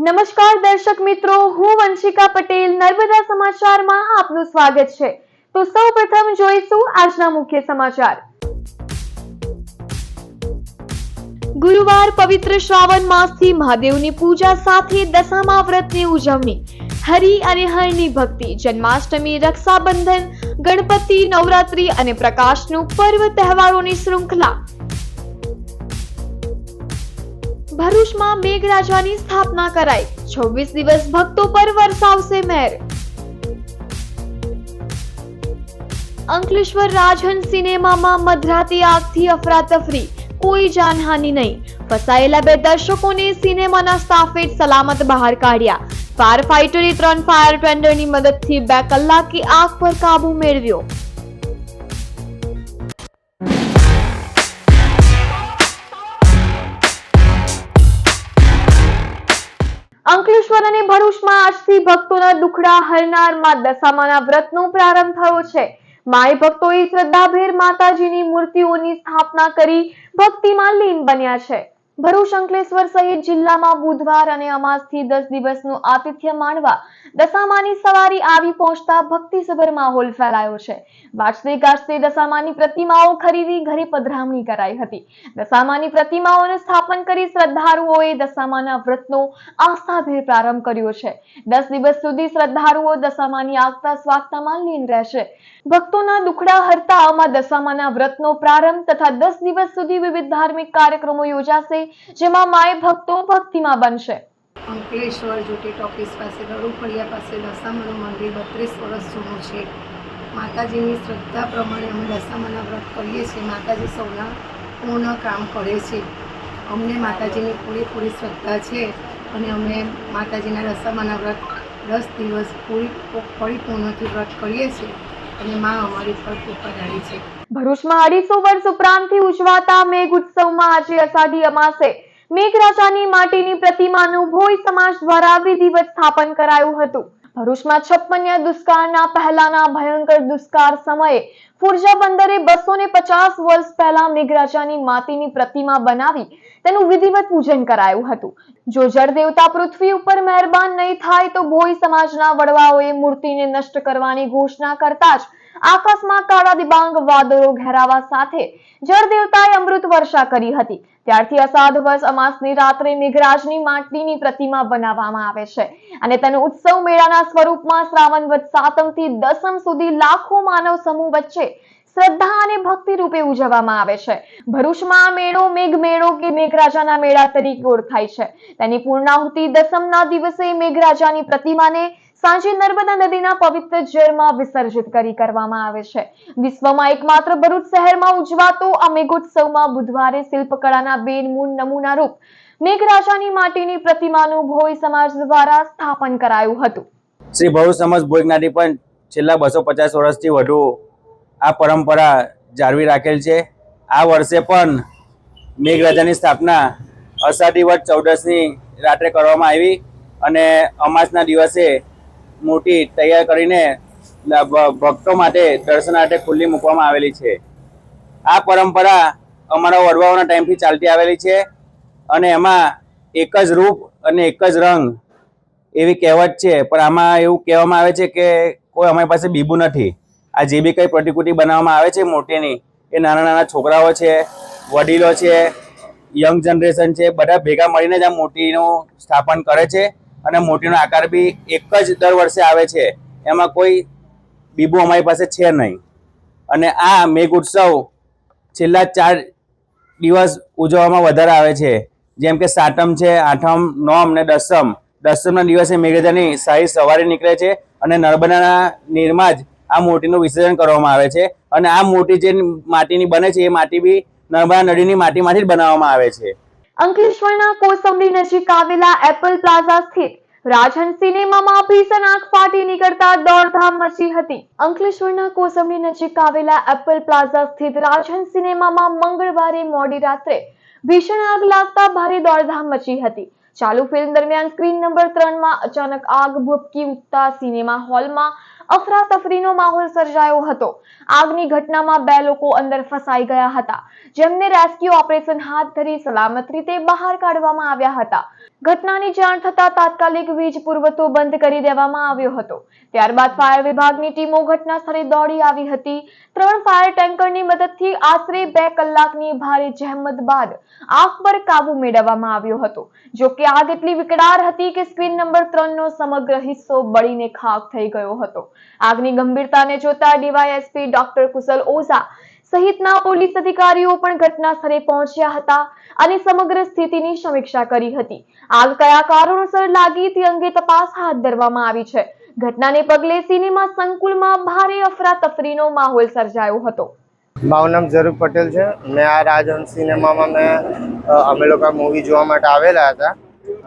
નમસ્કાર દર્શક મિત્રો, હું વંશિકા પટેલ નર્મદા સમાચારમાં આપનું સ્વાગત છે। તો સૌપ્રથમ જોઈશું આજના મુખ્ય સમાચાર। ગુરુવાર પવિત્ર શ્રાવણ માસથી મહાદેવની પૂજા સાથે દશામા વ્રતની ઉજવણી। હરિ અને હરની ભક્તિ, જન્માષ્ટમી, રક્ષાબંધન, ગણપતિ, નવરાત્રી અને પ્રકાશનું પર્વ તહેવારોની શૃંખલા। ભરૂચમાં મેઘરાજાની સ્થાપના કરાઈ। 26 દિવસ ભક્તો પર વરસાવશે મહેર। અંકલેશ્વર રાજહંસ સિનેમામાં મધરાતે આગથી અફરાતફરી, કોઈ જાનહાનિ નહીં। ફસાયેલા 2 દર્શકોને સિનેમાના સ્ટાફે સલામત બહાર કાઢ્યા। ફાયર ફાઈટરે 3 ફાયર ટેન્ડરની મદદથી 2 કલાકે આગ પર કાબુ મેળવ્યો। અંકલેશ્વર અને ભરૂચમાં આજથી ભક્તોના દુખડા હરનાર માં દશામાના વ્રતનો પ્રારંભ થયો છે। માઈ ભક્તોએ શ્રદ્ધાભેર માતાજીની મૂર્તિઓની સ્થાપના કરી ભક્તિમાં લીન બન્યા છે। ભરૂચ, અંકલેશ્વર સહિત જિલ્લામાં બુધવાર અને અમાસથી 10 દિવસનું આતિથ્ય માણવા દશામાની સવારી આવી પહોંચતા ભક્તિસભર માહોલ ફેલાયો છે। વાજતે ગાજતે દશામાની પ્રતિમાઓ ખરીદી ઘરે પધરામણી કરાઈ હતી। દશામાની પ્રતિમાઓનું સ્થાપન કરી શ્રદ્ધાળુઓએ દશામાના વ્રતનો આસ્થાભેર પ્રારંભ કર્યો છે। 10 દિવસ સુધી શ્રદ્ધાળુઓ દશામાની આગતા સ્વાગતામાં લીન રહેશે। ભક્તોના દુખડા હરતા આમાં દશામાના વ્રતનો પ્રારંભ તથા 10 દિવસ સુધી વિવિધ ધાર્મિક કાર્યક્રમો યોજાશે, જેમાં માય ભક્તો ભક્તિમાં બનશે। અંકલેશ્વર જોટી ટોકીસ પાસે રડુફળિયા પાસે દશામાનું મંદિર 32 વર્ષ જૂનું છે। માતાજીની શ્રદ્ધા પ્રમાણે અમે દશામાના વ્રત કરીએ છીએ। માતાજી સૌના પૂર્ણ કામ કરે છે। અમને માતાજીની પૂરેપૂરી શ્રદ્ધા છે અને અમે માતાજીના દશામાના વ્રત 10 દિવસ પરિપૂર્ણથી વ્રત કરીએ છીએ અને માં અમારી પર કૃપા ધારી છે। ભરૂચમાં 250 વર્ષ ઉપરાંતથી ઉજવાતા મેઘ ઉત્સવમાં આજે અષાઢી અમાસે મેઘરાજાની માટીની પ્રતિમાનું ભોઈ સમાજ દ્વારા વિધિવત સ્થાપન કરાયું હતું। ભરૂચમાં 56 દુષ્કાળના પહેલાના ભયંકર દુષ્કાળ સમયે ફુરજા બંદરે 250 વર્ષ પહેલા મેઘરાજાની માટીની પ્રતિમા બનાવી તેનું વિધિવત પૂજન કરાયું હતું। જો જળ દેવતા પૃથ્વી ઉપર મહેરબાન નહીં થાય તો ભોઈ સમાજના વડવાઓએ મૂર્તિને નષ્ટ કરવાની ઘોષણા કરતા જ આકાશમાં કાળા દિબાંગ વાદળો ઘેરાવા સાથે જળ દેવતાએ અમૃત વર્ષા કરી હતી। ત્યારથી અષાઢ વર્ષ અમાસની રાત્રે મેઘરાજની માટીની પ્રતિમા બનાવવામાં આવે છે અને તેનો ઉત્સવ મેળાના સ્વરૂપમાં શ્રાવણ વદ સાતમથી દસમ સુધી લાખો માનવ સમૂહ વચ્ચે શ્રદ્ધા અને ભક્તિ રૂપે ઉજવવામાં આવે છે। ભરૂચમાં આ મેળો મેઘ મેળો કે મેઘરાજાના મેળા તરીકે ઓળખાય છે। તેની પૂર્ણાહુતિ દસમના દિવસે મેઘરાજાની પ્રતિમાને સાંજે નર્મદા નદીના પવિત્ર જળમાં વિસર્જિત કરવામાં આવે છે। વિશ્વમાં એકમાત્ર ભરૂચ શહેરમાં ઉજવાતો આ મેઘોત્સવમાં બુધવારે શિલ્પકળાના બેનમૂન નમૂના રૂપ મેઘરાજાની માટીની પ્રતિમાનું ભોઈ સમાજ દ્વારા સ્થાપન કરાયું હતું। શ્રી ભરૂચ સમાજ ભોઈ જ્ઞાતિ પણ છેલ્લા 250 વર્ષથી વધુ આ પરંપરા જાળવી રાખેલ છે। આ વર્ષે પણ મેઘરાજાની સ્થાપના અષાઢી વદ 14ની રાત્રે કરવામાં આવી અને અમાસના દિવસે મૂર્તિ તૈયાર કરીને ભક્તો માટે દર્શનાર્થે ખુલ્લી મૂકવામાં આવેલી છે। આ પરંપરા અમારા વડવાઓના ટાઈમથી ચાલતી આવેલી છે અને એમાં એક જ રૂપ અને એક જ રંગ એવી કહેવત છે, પણ આમાં એવું કહેવામાં આવે છે કે કોઈ અમારી પાસે બીબું નથી। આ જે બી કંઈ પ્રતિકૃતિ બનાવવામાં આવે છે મૂર્તિની, એ નાના નાના છોકરાઓ છે, વડીલો છે, યંગ જનરેશન છે, બધા ભેગા મળીને જ આ મૂર્તિનું સ્થાપન કરે છે અને મૂર્તિનો આકાર બી એક જ દર વર્ષે આવે છે। એમાં કોઈ બીબું અમારી પાસે છે નહીં અને આ મેઘ ઉત્સવ છેલ્લા 4 દિવસ ઉજવવામાં વધારે આવે છે, જેમ કે સાતમ છે, આઠમ, નોમ ને દસમ। દસમના દિવસે મેઘરાજાની શાહી સવારી નીકળે છે અને નર્મદાના નીરમાં જ આ મૂર્તિનું વિસર્જન કરવામાં આવે છે અને આ મૂર્તિ જે માટીની બને છે એ માટી બી નર્મદા નદીની માટીમાંથી જ બનાવવામાં આવે છે। અંકલેશ્વરના કોસંબી નજીક આવેલા એપલ પ્લાઝા સ્થિત રાજહંસ સિનેમામાં ભીષણ આગ ફાટી નીકળતા દોડધામ મચી હતી। અંકલેશ્વરના કોસંબી નજીક આવેલા એપલ પ્લાઝા સ્થિત રાજહંસ સિનેમામાં મંગળવારે મોડી રાત્રે ભીષણ આગ લાગતા ભારે દોડધામ મચી હતી। ચાલુ ફિલ્મ દરમિયાન સ્ક્રીન નંબર 3માં અચાનક આગ ભભૂકી ઉઠતા સિનેમા હોલમાં અફરાતફરીનો માહોલ સર્જાયો હતો। આગની ઘટનામાં 2 લોકો અંદર ફસાઈ ગયા હતા, જેમને રેસ્ક્યુ ઓપરેશન હાથ ધરી સલામત રીતે બહાર કાઢવામાં આવ્યા હતા। ઘટનાની જાણ થતાં તાત્કાલિક વીજ પુરવઠો બંધ કરી દેવામાં આવ્યો હતો। ત્યારબાદ ફાયર વિભાગની ટીમો ઘટના સ્થળે દોડી આવી હતી। 3 ફાયર ટેન્કરની મદદથી આશરે 2 કલાકની ભારે જહેમત બાદ આગ પર કાબુ મેળવવામાં આવ્યો હતો। જો કે આગ એટલી વિકરાળ હતી કે સ્ક્રીન નંબર 3નો સમગ્ર હિસ્સો બળીને ખાખ થઈ ગયો હતો। આગની ગંભીરતાને જોતા ડીવાયએસપી ડોક્ટર કુશલ ઓઝા સહિતના પોલીસ અધિકારીઓ પણ ઘટના સ્થળે પહોંચ્યા હતા અને સમગ્ર સ્થિતિની સમીક્ષા કરી હતી। આગ કયા કારણોસર લાગી તે અંગે તપાસ હાથ ધરવામાં આવી છે। ઘટનાને પગલે સિનેમા સંકુલમાં ભારે અફરાતફરીનો માહોલ સર્જાયો હતો। મારું નામ ઝરૂર પટેલ છે। મેં આ રાજહંસ સિનેમામાં અમે લોકો મૂવી જોવા માટે આવેલા હતા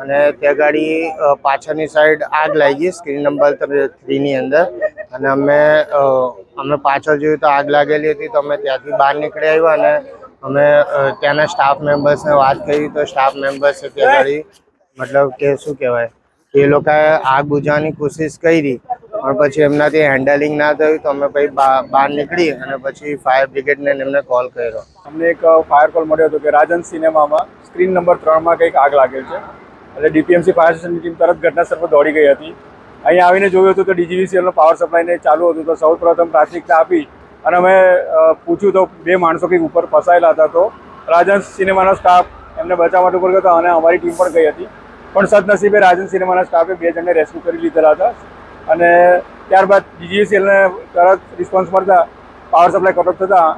અને ત્યાં ગાડી પાછળની સાઈડ આગ લાગી સ્ક્રીન નંબર 3ની અંદર અને અમે પાછળ જોયું તો આગ લાગેલી હતી, તો અમે ત્યાંથી બહાર નીકળી આવ્યા અને અમે ત્યાંના સ્ટાફ મેમ્બર્સને વાત કરી તો સ્ટાફ મેમ્બર્સે ત્યાં ગાડી મતલબ કે શું કહેવાય એ લોકોએ આગ બુઝાવવાની કોશિશ કરી પણ પછી એમનાથી હેન્ડલિંગ ના થયું તો અમે પછી બહાર નીકળી અને પછી ફાયર બ્રિગેડને એમને કોલ કર્યો। અમને એક ફાયર કોલ મળ્યો હતો કે રાજહંસ સિનેમામાં સ્ક્રીન નંબર 3માં કંઈક આગ લાગેલ છે એટલે ડીપીએમસી ફાયર સ્ટેશનની ટીમ તરત ઘટનાસ્થળ પર દોડી ગઈ હતી। અહીંયા આવીને જોયું હતું તો ડીજીવીસીએલનો પાવર સપ્લાયને ચાલુ હતું તો સૌપ્રથમ પ્રાથમિકતા આપી અને અમે પૂછ્યું તો 2 માણસો કંઈક ઉપર ફસાયેલા હતા તો રાજહંસ સિનેમાનો સ્ટાફ એમને બચાવવા માટે ઉપર ગયો હતો અને અમારી ટીમ પણ ગઈ હતી પણ સદનસીબે રાજહંસ સિનેમાના સ્ટાફે 2 જણને રેસ્ક્યુ કરી લીધેલા હતા અને ત્યારબાદ ડીજીવીસીએલને તરત રિસ્પોન્સ મળતા પાવર સપ્લાય કટ ઓફ થતાં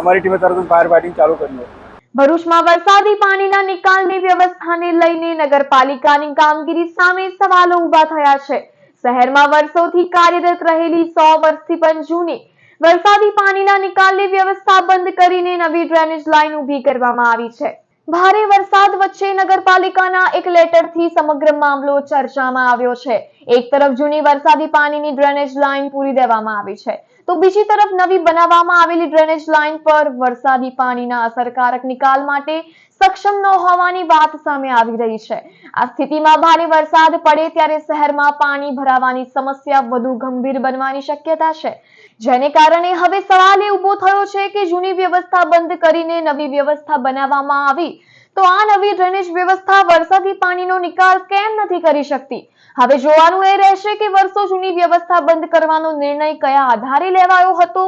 અમારી ટીમે તરત ફાયર ફાઇટિંગ ચાલુ કર્યું। ભરૂચમાં વરસાદી પાણીના નિકાલની વ્યવસ્થાને લઈને નગરપાલિકાની કામગીરી સામે સવાલો ઊભા થયા છે। શહેરમાં વર્ષોથી કાર્યરત રહેલી 100 વર્ષથી પણ જૂની વરસાદી પાણીના નિકાલની વ્યવસ્થા બંધ કરીને નવી ડ્રેનેજ લાઇન ઊભી કરવામાં આવી છે। ભારે વરસાદ વચ્ચે નગરપાલિકાના એક લેટરથી સમગ્ર મામલો ચર્ચામાં આવ્યો છે। એક તરફ જૂની વરસાદી પાણીની ડ્રેનેજ લાઇન પૂરી દેવામાં આવી છે તો બીજી તરફ નવી બનાવવામાં આવેલી ડ્રેનેજ લાઇન પર વરસાદી પાણીના અસરકારક નિકાલ માટે સક્ષમ ન હોવાની વાત સામે આવી રહી છે। આ સ્થિતિમાં ભારે વરસાદ પડે ત્યારે શહેરમાં પાણી ભરાવાની સમસ્યા વધુ ગંભીર બનવાની શક્યતા છે, જેને કારણે હવે સવાલ એ ઊભો થયો છે કે જૂની વ્યવસ્થા બંધ કરીને નવી વ્યવસ્થા બનાવવામાં આવી તો આ નવી ડ્રેનેજ વ્યવસ્થા વરસાદી પાણીનો નિકાલ કેમ નથી કરી શકતી। હવે જોવાનું એ રહેશે કે વર્ષો જૂની વ્યવસ્થા બંધ કરવાનો નિર્ણય કયા આધારે લેવાયો હતો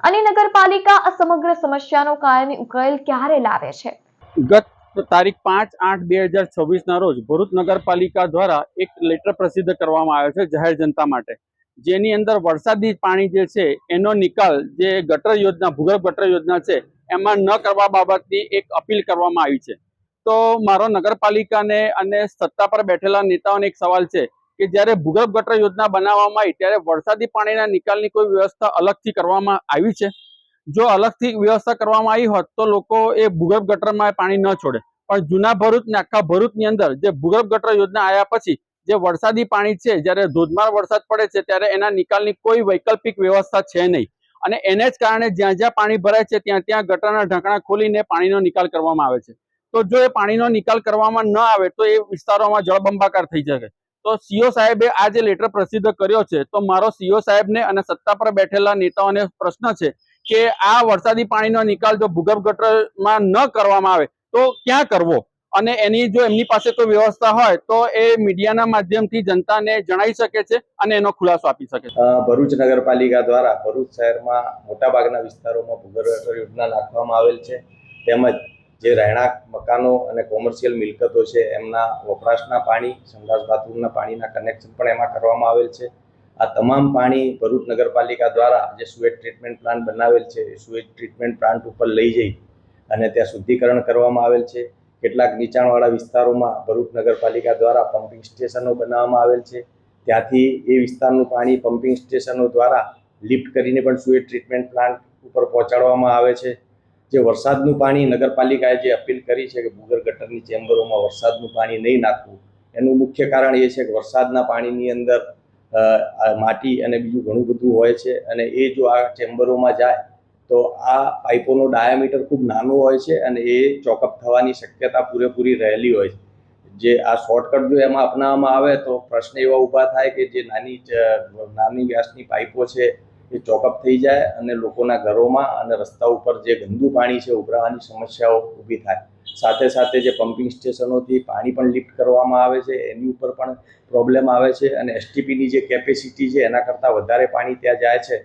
અને નગરપાલિકા આ સમગ્ર સમસ્યાનો કાયમી ઉકેલ ક્યારે લાવે છે। ગત તારીખ 5/8/2026ના રોજ ભરૂચ નગરપાલિકા દ્વારા એક લેટર પ્રસિદ્ધ કરવામાં આવ્યો છે જાહેર જનતા માટે, જેની અંદર વરસાદી પાણી જે છે એનો નિકાલ જે ગટર યોજના ભૂગર્ભ ગટર યોજના છે એમાં ન કરવા બાબતની એક અપીલ કરવામાં આવી છે। તો મારો નગરપાલિકાને અને સત્તા પર બેઠેલા નેતાઓને એક સવાલ છે કે જ્યારે ભૂગર્ભ ગટર યોજના બનાવવામાં આવી ત્યારે વરસાદી પાણીના નિકાલની કોઈ વ્યવસ્થા અલગથી કરવામાં આવી છે? જો અલગથી વ્યવસ્થા કરવામાં આવી હોત તો લોકો એ ભૂગર્ભ ગટરમાં પાણી ન છોડે, પણ જૂના ભરૂચ ને આખા ભરૂચની અંદર જે ભૂગર્ભ ગટર યોજના આવ્યા પછી જે વરસાદી પાણી છે જ્યારે ધોધમાર વરસાદ પડે છે ત્યારે એના નિકાલની કોઈ વૈકલ્પિક વ્યવસ્થા છે નહીં અને એને જ કારણે જ્યાં જ્યાં પાણી ભરાય છે ત્યાં ત્યાં ગટરના ઢાંકણા ખોલીને પાણીનો નિકાલ કરવામાં આવે છે। તો જો એ પાણીનો નિકાલ કરવામાં ન આવે તો એ વિસ્તારોમાં જળબંબાકાર થઈ જશે। તો સીઓ સાહેબે આ જે લેટર પ્રસિદ્ધ કર્યો છે તો મારો સીઓ સાહેબને અને સત્તા પર બેઠેલા નેતાઓને પ્રશ્ન છે કે આ વરસાદી પાણીનો નિકાલ જો ભૂગર્ભ ગટરમાં ન કરવામાં આવે તો ક્યાં કરવો અને એની જો એમની પાસે કોઈ વ્યવસ્થા હોય તો એ મીડિયાના માધ્યમથી જનતાને જણાવી શકે છે અને એનો ખુલાસો આપી શકે છે। ભરૂચ નગરપાલિકા દ્વારા ભરૂચ શહેરમાં મોટાભાગના વિસ્તારોમાં ભૂગર્ભ ગટર યોજના નાખવામાં આવેલ છે, તેમજ જે રહેણાંક મકાનો અને કોમર્શિયલ મિલકતો છે એમના વપરાશના પાણી, સંડાસ બાથરૂમના પાણીના કનેક્શન પણ એમાં કરવામાં આવેલ છે। આ તમામ પાણી ભરૂચ નગરપાલિકા દ્વારા જે સુએજ ટ્રીટમેન્ટ પ્લાન્ટ બનાવેલ છે એ સુએજ ટ્રીટમેન્ટ પ્લાન્ટ ઉપર લઈ જઈ અને ત્યાં શુદ્ધિકરણ કરવામાં આવેલ છે। કેટલાક નીચાણવાળા વિસ્તારોમાં ભરૂચ નગરપાલિકા દ્વારા પમ્પિંગ સ્ટેશનો બનાવવામાં આવેલ છે, ત્યાંથી એ વિસ્તારનું પાણી પમ્પિંગ સ્ટેશનો દ્વારા લિફ્ટ કરીને પણ સુએજ ટ્રીટમેન્ટ પ્લાન્ટ ઉપર પહોંચાડવામાં આવે છે। જે વરસાદનું પાણી નગરપાલિકાએ જે અપીલ કરી છે કે ભૂગર્ભ ગટરની ચેમ્બરોમાં વરસાદનું પાણી નહીં નાખવું, એનું મુખ્ય કારણ એ છે કે વરસાદના પાણીની અંદર માટી અને બીજું ઘણું બધું હોય છે અને એ જો આ ચેમ્બરોમાં જાય તો આ પાઇપોનો ડાયામીટર ખૂબ નાનો હોય છે અને એ ચોકઅપ થવાની શક્યતા પૂરેપૂરી રહેલી હોય છે। જે આ શોર્ટકટ જો એમાં અપનાવવામાં આવે તો પ્રશ્ન એવા ઊભા થાય કે જે નાની વ્યાસની પાઇપો છે એ ચોકઅપ થઈ જાય અને લોકોના ઘરોમાં અને રસ્તા ઉપર જે ગંદુ પાણી છે ઉભરાવાની સમસ્યાઓ ઊભી થાય. સાથે સાથે જે પમ્પિંગ સ્ટેશનોથી પાણી પણ લિફ્ટ કરવામાં આવે છે એની ઉપર પણ પ્રોબ્લેમ આવે છે અને એસટીપીની જે કેપેસિટી છે એના કરતાં વધારે પાણી ત્યાં જાય છે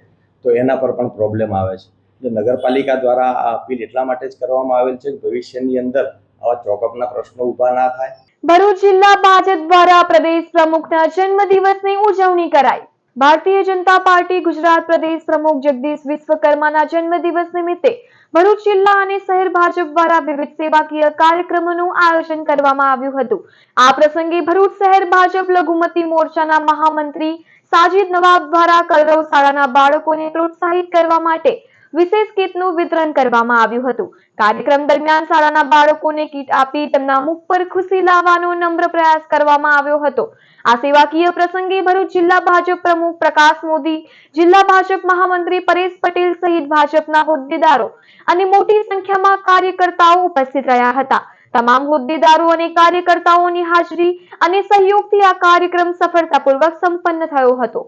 તો એના પર પણ પ્રોબ્લેમ આવે છે. એટલે નગરપાલિકા દ્વારા આ અપીલ એટલા માટે જ કરવામાં આવેલ છે કે ભવિષ્યની અંદર આવા ચોકઅપના પ્રશ્નો ઊભા ના થાય. ભરૂચ જિલ્લા ભાજપ દ્વારા પ્રદેશ પ્રમુખના જન્મદિવસની ઉજવણી કરાઈ. ભારતીય જનતા પાર્ટી ગુજરાત પ્રદેશ પ્રમુખ જગદીશ વિશ્વકર્માના જન્મદિવસ નિમિત્તે ભરૂચ જિલ્લા અને શહેર ભાજપ દ્વારા વિવિધ સેવાકીય કાર્યક્રમોનું આયોજન કરવામાં આવ્યું હતું. આ પ્રસંગે ભરૂચ શહેર ભાજપ લઘુમતી મોરચાના મહામંત્રી સાજિદ નવાબ દ્વારા કલરવ શાળાના બાળકોને પ્રોત્સાહિત કરવા માટે વિશેષ કીટનું વિતરણ કરવામાં આવ્યું હતું. કાર્યક્રમ દરમિયાન શાળાના બાળકોને કીટ આપી તેમના મુખ પર ખુશી લાવવાનો નમ્ર પ્રયાસ કરવામાં આવ્યો હતો. આ સેવાકીય પ્રસંગે ભરૂચ જિલ્લા ભાજપ પ્રમુખ પ્રકાશ મોદી, જિલ્લા ભાજપ મહામંત્રી પરેશ પટેલ સહિત ભાજપના હોદ્દેદારો અને મોટી સંખ્યામાં કાર્યકર્તાઓ ઉપસ્થિત રહ્યા હતા. તમામ હોદ્દેદારો અને કાર્યકર્તાઓની હાજરી અને સહયોગથી આ કાર્યક્રમ સફળતાપૂર્વક સંપન્ન થયો હતો.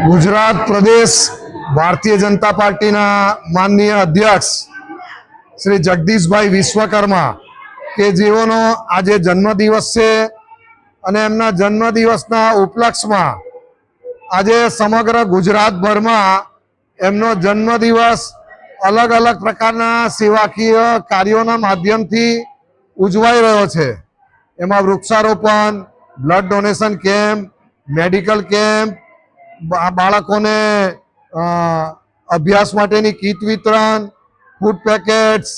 ગુજરાત પ્રદેશ ભારતીય જનતા પાર્ટીના માનનીય અધ્યક્ષ શ્રી જગદીશભાઈ વિશ્વકર્મા કે જેઓનો આજે જન્મદિવસ છે અને એમના જન્મદિવસના ઉપલક્ષમાં આજે સમગ્ર ગુજરાતભરમાં એમનો જન્મદિવસ અલગ અલગ પ્રકારના સેવાકીય કાર્યોના માધ્યમથી ઉજવાઈ રહ્યો છે. એમાં વૃક્ષારોપણ, blood donation camp, medical camp, બાળકોને અભ્યાસ માટેની કીટ વિતરણ, ફૂડ પેકેટ્સ,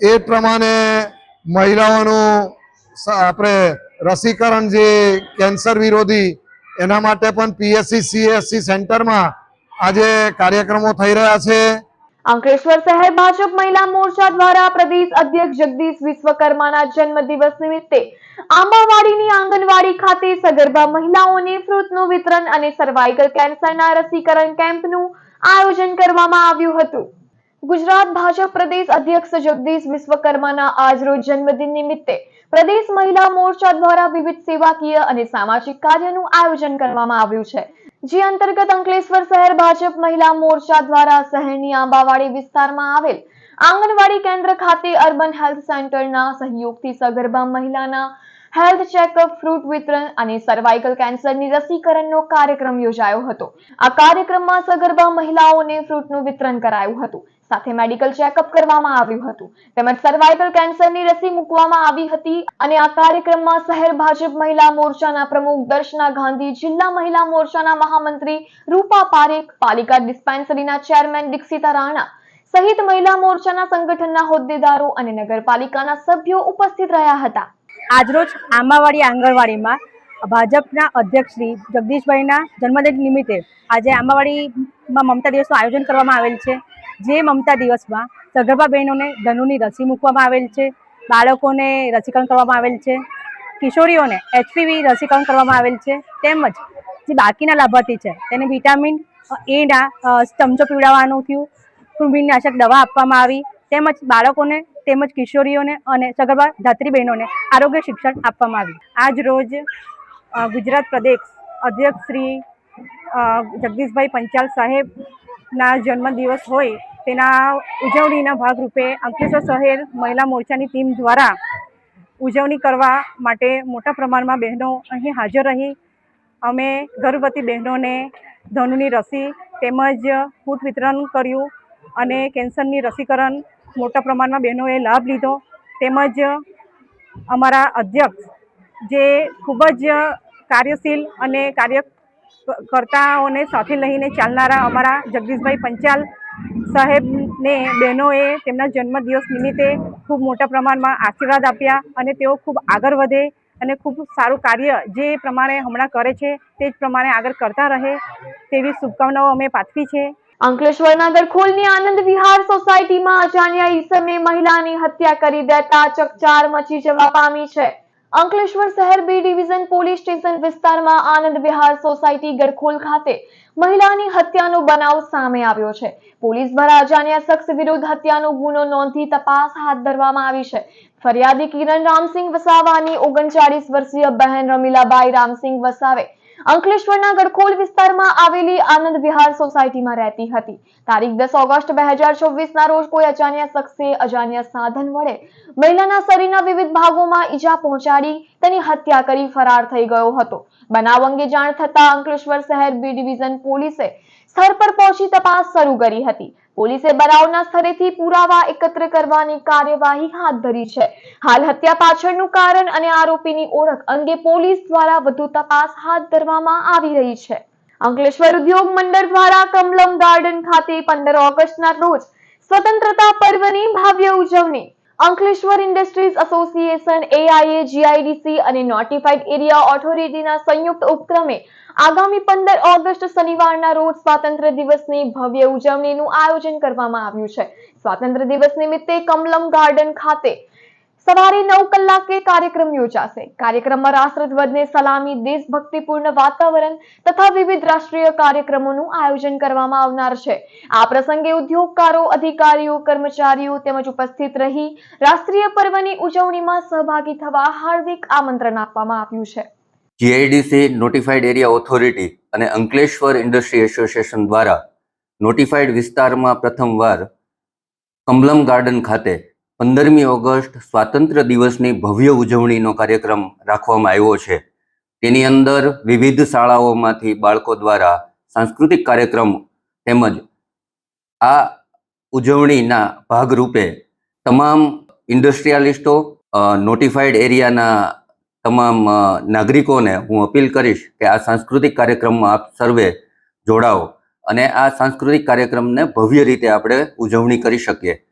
એ પ્રમાણે મહિલાઓનું આપણે રસીકરણ જે કેન્સર વિરોધી એના માટે પણ પીએસસી સીએસસી સેન્ટરમાં આજે કાર્યક્રમો થઈ રહ્યા છે. અંકલેશ્વર શહેર ભાજપ મહિલા મોરચા દ્વારા પ્રદેશ અધ્યક્ષ જગદીશ વિશ્વકર્માના જન્મદિવસ નિમિત્તે આંબાવાડીની આંગણવાડી ખાતે સગર્ભા મહિલાઓને ફ્રૂટનું વિતરણ અને સર્વાઇકલ કેન્સરના રસીકરણ કેમ્પનું આયોજન કરવામાં આવ્યું હતું. ગુજરાત ભાજપ પ્રદેશ અધ્યક્ષ જગદીશ વિશ્વકર્માના આજરોજ જન્મદિન નિમિત્તે પ્રદેશ મહિલા મોરચા દ્વારા વિવિધ સેવાકીય અને સામાજિક કાર્યનું આયોજન કરવામાં આવ્યું છે. જે અંતર્ગત અંકલેશ્વર શહેર ભાજપ મહિલા મોરચા દ્વારા શહેરની આંબાવાડી વિસ્તારમાં આવેલ આંગણવાડી કેન્દ્ર ખાતે અર્બન હેલ્થ સેન્ટરના સહયોગથી સગર્ભા મહિલાના હેલ્થ ચેકઅપ, ફ્રૂટ વિતરણ અને સર્વાઇકલ કેન્સરની રસીકરણનો કાર્યક્રમ યોજાયો હતો. આ કાર્યક્રમમાં સગર્ભા મહિલાઓને ફ્રૂટનું વિતરણ કરાયું હતું, સાથે મેડિકલ ચેકઅપ કરવામાં આવ્યું હતું તેમજ સર્વાઇકલ કેન્સરની રસી મૂકવામાં આવી હતી. અને આ કાર્યક્રમમાં શહેર ભાજપ મહિલા મોરચાના પ્રમુખ દર્શના ગાંધી, જિલ્લા મહિલા મોરચાના મહામંત્રી રૂપા પારેખ, પાલિકા ડિસ્પેન્સરીના ચેરમેન દીક્ષિતા રાણા સહિત મહિલા મોરચાના સંગઠનના હોદ્દેદારો અને નગરપાલિકાના સભ્યો ઉપસ્થિત રહ્યા હતા. આજરોજ આંબાવાડી આંગણવાડીમાં ભાજપના અધ્યક્ષ શ્રી જગદીશભાઈના જન્મદિન નિમિત્તે આજે આંબાવાડીમાં મમતા દિવસનું આયોજન કરવામાં આવેલ છે. જે મમતા દિવસમાં સગર્ભા બહેનોને ધનુની રસી મૂકવામાં આવેલ છે, બાળકોને રસીકરણ કરવામાં આવેલ છે, કિશોરીઓને HPV રસીકરણ કરવામાં આવેલ છે, તેમજ જે બાકીના લાભાર્થી છે તેને વિટામિન એના ચમચો પીવડાવવાનું થયું, કૃમિનાશક દવા આપવામાં આવી, તેમજ બાળકોને તેમજ કિશોરીઓને અને સગર્ભા ધાત્રી બહેનોને આરોગ્ય શિક્ષણ આપવામાં આવ્યું. આજ રોજ ગુજરાત પ્રદેશ અધ્યક્ષ શ્રી જગદીશભાઈ પંચાલ સાહેબના જન્મદિવસ હોય તેના ઉજવણીના ભાગરૂપે અંકલેશ્વર શહેર મહિલા મોરચાની ટીમ દ્વારા ઉજવણી કરવા માટે મોટા પ્રમાણમાં બહેનો અહીં હાજર રહી અમે ગર્ભવતી બહેનોને ધનુની રસી તેમજ ફૂડ વિતરણ કર્યું અને કેન્સરની રસીકરણ મોટા પ્રમાણમાં બહેનોએ લાભ લીધો. તેમજ અમારા અધ્યક્ષ જે ખૂબ જ કાર્યશીલ અને કાર્યકર્તાઓને સાથે લઈને ચાલનારા અમારા જગદીશભાઈ પંચાલ સાહેબને બહેનોએ તેમના જન્મદિવસ નિમિત્તે ખૂબ મોટા પ્રમાણમાં આશીર્વાદ આપ્યા અને તેઓ ખૂબ આગળ વધે અને ખૂબ સારું કાર્ય જે પ્રમાણે હમણાં કરે છે તે જ પ્રમાણે આગળ કરતા રહે તેવી શુભકામનાઓ અમે પાઠવી છે. અંકલેશ્વરના દરખોલની આનંદ વિહાર સોસાયટીમાં અજાણ્યા ઈસમે મહિલાની હત્યા કરી દેતા ચકચાર મચી જવા પામી છે. અંકલેશ્વર શહેર B ડિવિઝન પોલીસ સ્ટેશન વિસ્તારમાં આનંદ વિહાર સોસાયટી ગરખોલ ખાતે મહિલાની હત્યાનો બનાવ સામે આવ્યો છે. પોલીસ દ્વારા અજાણ્યા શખ્સ વિરુદ્ધ હત્યાનો ગુનો નોંધી તપાસ હાથ ધરવામાં આવી છે. ફરિયાદી કિરણ રામસિંહ વસાવાની 39 વર્ષીય બહેન રમીલાબાઈ રામસિંહ વસાવે અંકલેશ્વરના ગડખોલ વિસ્તારમાં આવેલી આનંદ વિહાર સોસાયટીમાં રહેતી હતી. તારીખ 10 ઓગસ્ટ 2024 ના રોજ કોઈ અજાણ્યા શખ્સે અજાણ્યા સાધન વડે મહિલાના શરીરના વિવિધ ભાગોમાં ઈજા પહોંચાડી તેની હત્યા કરી ફરાર થઈ ગયો હતો. બનાવ અંગે જાણ થતા અંકલેશ્વર શહેર બી ડિવિઝન પોલીસે સ્થળ પર પહોંચી તપાસ શરૂ કરી હતી. પોલીસે બનાવના સ્થળેથી પુરાવા એકત્ર કરવાની કાર્યવાહી હાથ ધરી છે. હાલ હત્યા પાછળનું કારણ અને આરોપીની ઓળખ અંગે પોલીસ દ્વારા વધુ તપાસ હાથ ધરવામાં આવી રહી છે. અંકલેશ્વર ઉદ્યોગ મંડળ દ્વારા કમલમ ગાર્ડન ખાતે 15 ઓગસ્ટના રોજ સ્વતંત્રતા પર્વની ભવ્ય ઉજવણી. Ankleshwar industries association, AIA, GIDC અને નોટિફાઈડ એરિયા ઓથોરિટીના સંયુક્ત ઉપક્રમે આગામી 15 ઓગસ્ટ શનિવારના રોજ સ્વાતંત્ર્ય દિવસની ભવ્ય ઉજવણીનું આયોજન કરવામાં આવ્યું છે. સ્વાતંત્ર્ય દિવસ નિમિત્તે કમલમ ગાર્ડન ખાતે સવારે 9 કલાકે કાર્યક્રમ યોજાશે. કાર્યક્રમમાં રાષ્ટ્રધ્વજને સલામી, દેશભક્તિપૂર્ણ વાતાવરણ તથા વિવિધ રાષ્ટ્રીય કાર્યક્રમોનું આયોજન કરવામાં આવનાર છે. આ પ્રસંગે ઉદ્યોગકારો, અધિકારીઓ, કર્મચારીઓ તેમજ ઉપસ્થિત રહી રાષ્ટ્રીય પર્વની ઉજવણીમાં સહભાગી થવા હાર્દિક આમંત્રણ આપવામાં આવ્યું છે. GIDC, નોટિફાઈડ એરિયા ઓથોરિટી અને અંકલેશ્વર ઇન્ડસ્ટ્રી એસોસિએશન દ્વારા નોટિફાઈડ વિસ્તારમાં પ્રથમવાર કમલમ ગાર્ડન ખાતે 15મી ઓગસ્ટ સ્વાતંત્ર્ય દિવસની ભવ્ય ઉજવણીનો કાર્યક્રમ રાખવામાં આવ્યો છે. તેની અંદર વિવિધ શાળાઓમાંથી બાળકો દ્વારા સાંસ્કૃતિક કાર્યક્રમ તેમજ આ ઉજવણીના ભાગરૂપે તમામ ઇન્ડસ્ટ્રીયાલિસ્ટો, નોટિફાઈડ એરિયાના તમામ નાગરિકોને હું અપીલ કરીશ કે આ સાંસ્કૃતિક કાર્યક્રમમાં આપ સર્વે જોડાઓ અને આ સાંસ્કૃતિક કાર્યક્રમને ભવ્ય રીતે આપણે ઉજવણી કરી શકીએ.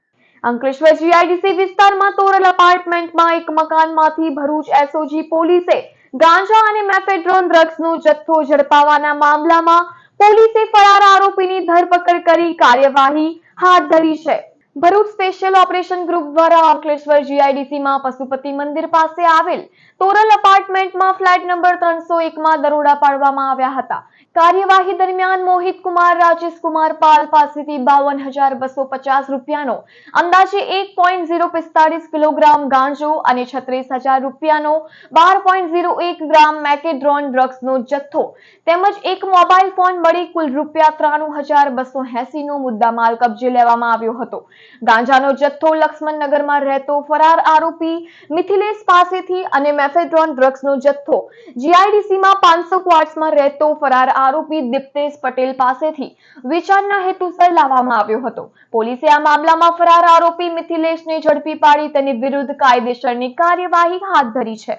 અંકલેશ્વર GIDC વિસ્તારમાં તોરલ એપાર્ટમેન્ટમાં એક મકાનમાંથી ભરૂચ SOG પોલીસે ગાંજા અને મેફેડ્રોન ડ્રગ્સનો જથ્થો ઝડપાવવાના મામલામાં પોલીસે ફરાર આરોપીની ધરપકડ કરી કાર્યવાહી હાથ ધરી છે. ભરૂચ સ્પેશિયલ ઓપરેશન ગ્રુપ દ્વારા અંકલેશ્વર GIDC માં પશુપતિ મંદિર પાસે આવેલ તોરલ એપાર્ટમેન્ટમાં ફ્લેટ નંબર 301 માં દરોડા પાડવામાં આવ્યા હતા. કાર્યવાહી દરમિયાન મોહિત કુમાર, રાજેશ કુમાર પાલ પાસેથી 52,250 રૂપિયાનો અંદાજે 1.045 કિલોગ્રામ ગાંજો અને 36,000 રૂપિયાનો 12.01 ગ્રામ મેકેડ્રોન ડ્રગ્સનો જથ્થો તેમજ એક મોબાઈલ ફોન મળી કુલ રૂપિયા 93,280 નો મુદ્દામાલ કબજે લેવામાં આવ્યો હતો. ગાંજાનો જથ્થો લક્ષ્મણનગરમાં રહેતો ફરાર આરોપી મિથિલેશ પાસેથી અને મેફેડ્રોન ડ્રગ્સનો જથ્થો GIDC માં 500 ક્વાર્ટ્સમાં રહેતો ફરાર આરોપી દીપ્તેશ પટેલ પાસેથી વેચાણના હેતુસર લાવવામાં આવ્યો હતો. પોલીસે આ મામલામાં ફરાર આરોપી મિથિલેશને ઝડપી પાડી તેની વિરુદ્ધ કાયદેસરની કાર્યવાહી હાથ ધરી છે.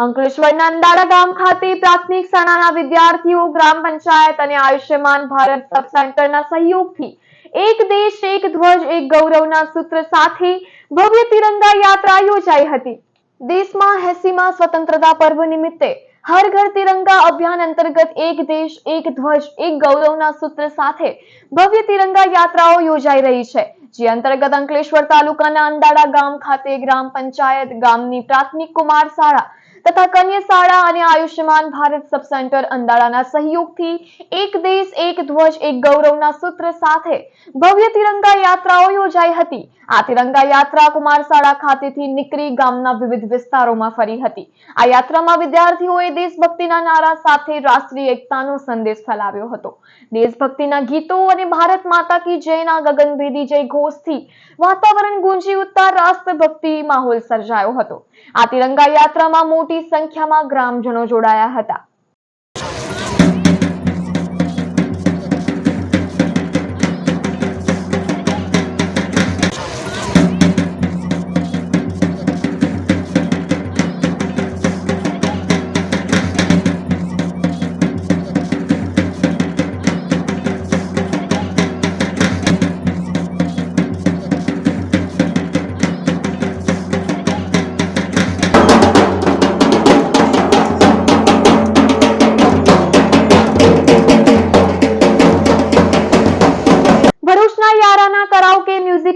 અંકલેશ્વરના અંદાડા ગામ ખાતે પ્રાથમિક શાળાના વિદ્યાર્થીઓ ગ્રામ પંચાયત અને આયુષ્યમાન ભારત સબ સેન્ટરના સહયોગથી એક દેશ, એક ધ્વજ, એક ગૌરવના સૂત્ર સાથે ભવ્ય તિરંગા યાત્રા યોજાઈ હતી. દેશમાં 80મા સ્વતંત્રતા પર્વ નિમિત્તે હર ઘર તિરંગા અભિયાન અંતર્ગત એક દેશ, એક ધ્વજ, એક ગૌરવના સૂત્ર સાથે ભવ્ય તિરંગા યાત્રાઓ યોજાઈ રહી છે. જે અંતર્ગત અંકલેશ્વર તાલુકાના અંદાડા ગામ ખાતે ગ્રામ પંચાયત, ગામની પ્રાથમિક કુમાર શાળા તથા કન્યા શાળા અને આયુષ્યમાન ભારત સબ સેન્ટર અંદાડાના સહયોગથી એક દેશ, એક ધ્વજ, એક ગૌરવના સૂત્ર સાથે ભવ્ય તિરંગા યાત્રાઓ યોજાઈ હતી. આ તિરંગા યાત્રા કુમાર શાળા ખાતેથી નીકળી ગામના વિવિધ વિસ્તારોમાં ફરી હતી. આ યાત્રામાં વિદ્યાર્થીઓએ દેશભક્તિના નારા સાથે રાષ્ટ્રીય એકતાનો સંદેશ ફેલાવ્યો હતો. દેશભક્તિના ગીતો અને ભારત માતા કી જયના ગગનભેદી જય ઘોષથી વાતાવરણ ગુંજી ઉઠતા રાષ્ટ્રભક્તિ માહોલ સર્જાયો હતો. આ તિરંગા યાત્રામાં મોટી સંખ્યામાં ગ્રામજનો જોડાયા હતા.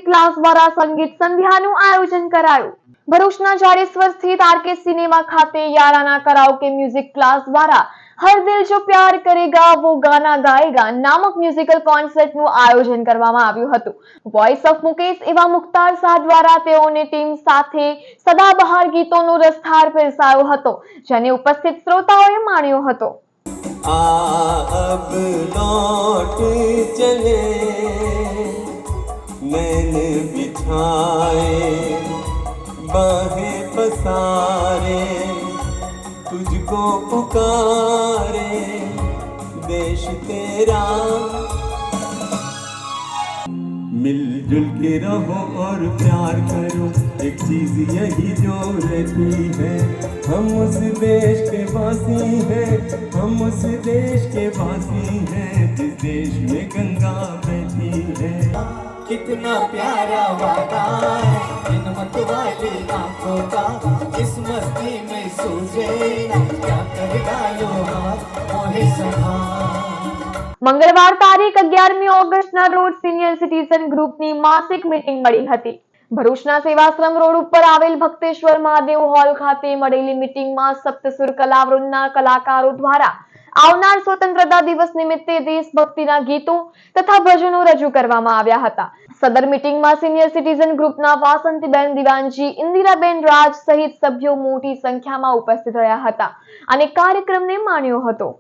ક્લાસ દ્વારા સંગીત સંધ્યાનું આયોજન કરાયું. ભરૂચના જાડેશ્વર સ્થિત RK સિનેમા ખાતે યારાના કરાઓકે મ્યુઝિક ક્લાસ દ્વારા હર દિલ જો પ્યાર કરેગા વો ગાના ગાએગા નામક મ્યુઝિકલ કોન્સર્ટનું આયોજન કરવામાં આવ્યું હતું. વોઇસ ઓફ મુકેશ એવા મુખ્તાર શાહ દ્વારા તેઓની ટીમ સાથે સદાબહાર ગીતોનો રસથાર પીરસાયો હતો, જેને ઉપસ્થિત શ્રોતાઓએ માણ્યો હતો. अब लौट चले नैन बिछाए बाहें पसारे तुझको पुकारे देश तेरा मिलजुल के रहो और प्यार करो एक चीज यही जो रहती है हम उस देश के वासी हैं हम उस देश के वासी हैं जिस देश में गंगा बहती है कितना प्यारा वादा है इन मत वाली आंखों का इस मस्ती में सूझे क्या कर डालो हाथ मोहे समा મંગળવાર તારીખ 11મી ઓગસ્ટના રોજ સિનિયર સિટીઝન ગ્રુપની માસિક મીટિંગ મળી હતી. ભરૂચના સેવાશ્રમ રોડ ઉપર આવેલ ભક્તેશ્વર મહાદેવ હોલ ખાતે મળેલી મીટિંગમાં સપ્તસુર કલાવૃંદના કલાકારો દ્વારા આવનાર સ્વતંત્રતા દિવસ નિમિત્તે દેશભક્તિના ગીતો તથા ભજનો રજૂ કરવામાં આવ્યા હતા. સદર મીટિંગમાં સિનિયર સિટીઝન ગ્રુપના વાસંતીબેન દિવાનજી, ઇન્દિરાબેન રાજ સહિત સભ્યો મોટી સંખ્યામાં ઉપસ્થિત રહ્યા હતા અને કાર્યક્રમને માણ્યો હતો.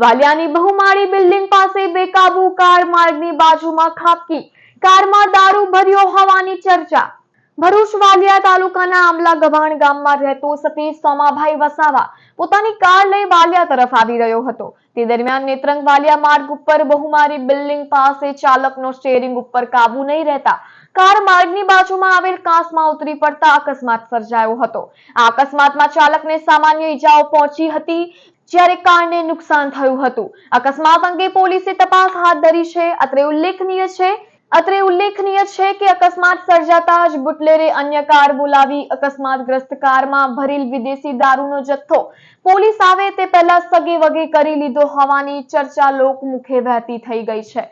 વાલિયાની બહુમાળી બિલ્ડિંગ પાસે બેકાબુ કાર માર્ગની બાજુમાં ખાબકી કારમાં દારૂ ભર્યો હોવાની ચર્ચા. ભરૂચ વાલિયા તાલુકાના આમલા ગભાણ ગામમાં રહેતો સતીશ સોમાભાઈ વસાવા પોતાની કાર લઈ વાલિયા તરફ આવી રહ્યો હતો. તે દરમિયાન નેત્રંગ વાલિયા માર્ગ ઉપર બહુમાળી બિલ્ડિંગ પાસે ચાલકનો સ્ટીયરિંગ ઉપર કાબુ નહીં રહેતા કાર માર્ગની બાજુમાં આવેલ કાંસમાં ઉતરી પડતા અકસ્માત સર્જાયો હતો. આ અકસ્માતમાં ચાલકને સામાન્ય ઈજાઓ પહોંચી હતી જ્યારે કારને નુકસાન થયું હતું. અકસ્માત અંગે પોલીસે તપાસ હાથ ધરી છે. અત્રે ઉલ્લેખનીય છે કે અકસ્માત સર્જાતા જ બુટલેરે અન્ય કાર બોલાવી અકસ્માતગ્રસ્ત કારમાં ભરેલ વિદેશી દારૂનો જથ્થો પોલીસ આવે તે પહેલા સગે વગે કરી લીધો હોવાની ચર્ચા લોકમુખે વહેતી થઈ ગઈ છે.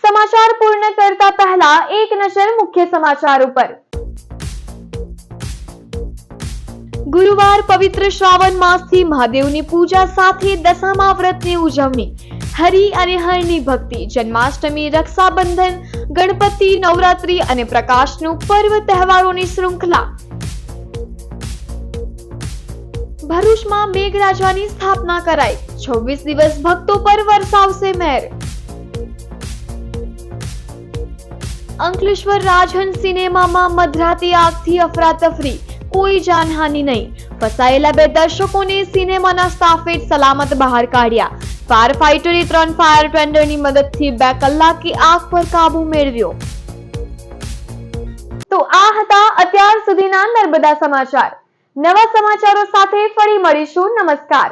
સમાચાર પૂર્ણ કરતા પહેલા એક નજર મુખ્ય સમાચાર ઉપર. ગુરુવાર પવિત્ર શ્રાવણ માસથી મહાદેવની પૂજા સાથે દશામા વ્રતની ઉજવણી, હરિ અને હરની ભક્તિ, જન્માષ્ટમી, રક્ષાબંધન, ગણપતિ, નવરાત્રી અને પ્રકાશનું પર્વ તહેવારોની શૃંખલા. ભરૂચમાં મેઘરાજાની સ્થાપના કરાઈ. 26 દિવસ ભક્તો પર વરસાવશે મહેર. અંકલેશ્વર રાજહંસ સિનેમામાં મધરાતે આગથી અફરાતફરી, કોઈ જાનહાનિ નહીં. ફસાયેલા 2 દર્શકોને સિનેમાના સ્ટાફે સલામત બહાર કાઢ્યા. ફાયર ફાઈટરે 3 ફાયર ટેન્ડરની મદદથી 2 કલાકે આગ પર કાબુ મેળવ્યો. તો આ હતા અત્યાર સુધીના નર્મદા સમાચાર. નવા સમાચારો સાથે ફરી મળીશું. નમસ્કાર.